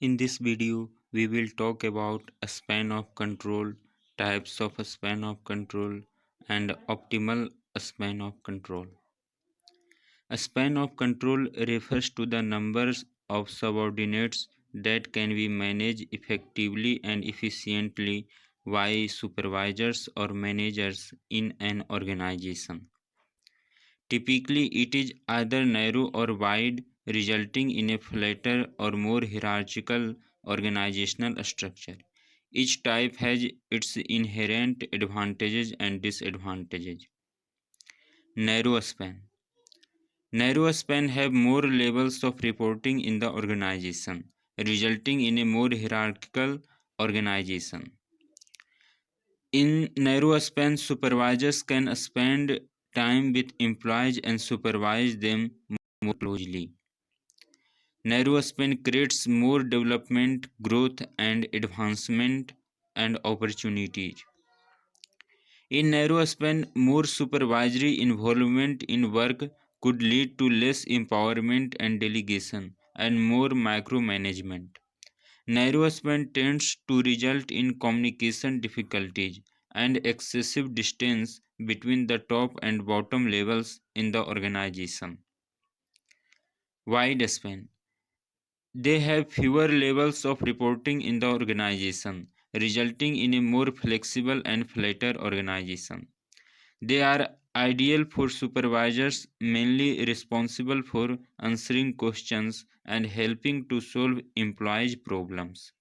In this video, we will talk about a span of control, types of a span of control, and optimal span of control. A span of control refers to the numbers of subordinates that can be managed effectively and efficiently by supervisors or managers in an organization. Typically, it is either narrow or wide, resulting in a flatter or more hierarchical organizational structure. Each type has its inherent advantages and disadvantages. Narrow span. Narrow span have more levels of reporting in the organization, resulting in a more hierarchical organization. In narrow span, supervisors can spend time with employees and supervise them more closely. Narrow span creates more development, growth, and advancement and opportunities. In narrow span, more supervisory involvement in work could lead to less empowerment and delegation and more micromanagement. Narrow span tends to result in communication difficulties and excessive distance between the top and bottom levels in the organization. Wide span. They have fewer levels of reporting in the organization, resulting in a more flexible and flatter organization. They are ideal for supervisors mainly responsible for answering questions and helping to solve employees' problems.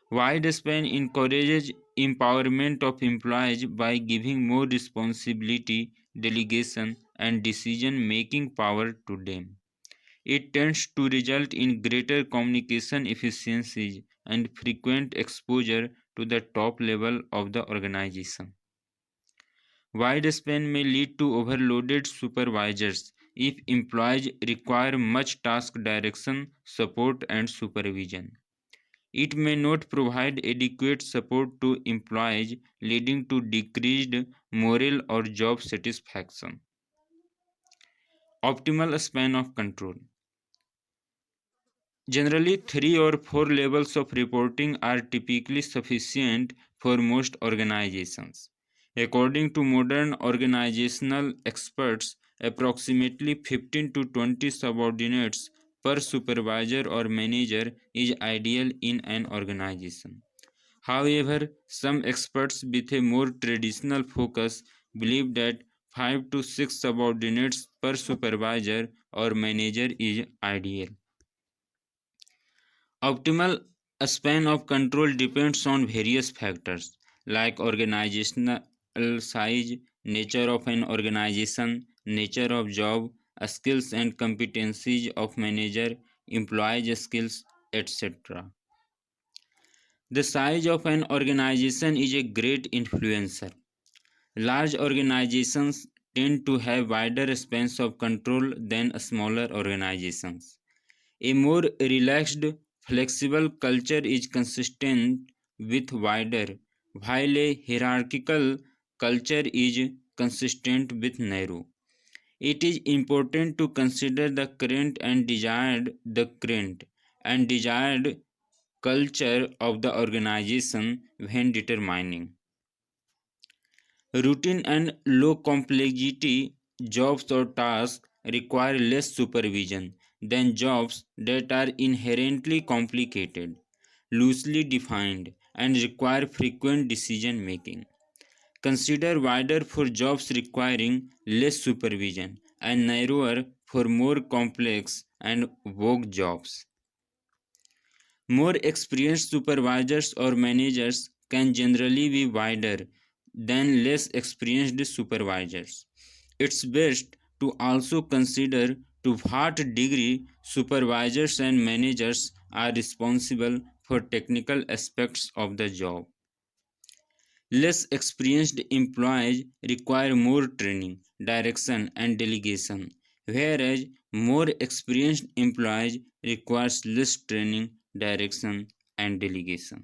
Wide span encourages empowerment of employees by giving more responsibility, delegation, and decision making power to them. It tends to result in greater communication efficiencies and frequent exposure to the top level of the organization. Wide span may lead to overloaded supervisors if employees require much task direction, support, and supervision. It may not provide adequate support to employees, leading to decreased morale or job satisfaction. Optimal span of control. Generally, 3 or 4 levels of reporting are typically sufficient for most organizations. According to modern organizational experts, approximately 15 to 20 subordinates per supervisor or manager is ideal in an organization. However, some experts with a more traditional focus believe that 5 to 6 subordinates per supervisor or manager is ideal. Optimal span of control depends on various factors like organizational size, nature of an organization, nature of job, skills and competencies of manager, employee skills, etc. The size of an organization is a great influencer. Large organizations tend to have wider spans of control than smaller organizations. A more relaxed, flexible culture is consistent with wider, while a hierarchical culture is consistent with narrow. It is important to consider the current and desired culture of the organization when determining. Routine and low complexity jobs or tasks require less supervision than jobs that are inherently complicated, loosely defined, and require frequent decision making. Consider wider for jobs requiring less supervision and narrower for more complex and vague jobs. More experienced supervisors or managers can generally be wider than less experienced supervisors. It's best to also consider to what degree supervisors and managers are responsible for technical aspects of the job. Less experienced employees require more training, direction, and delegation, whereas more experienced employees requires less training, direction, and delegation.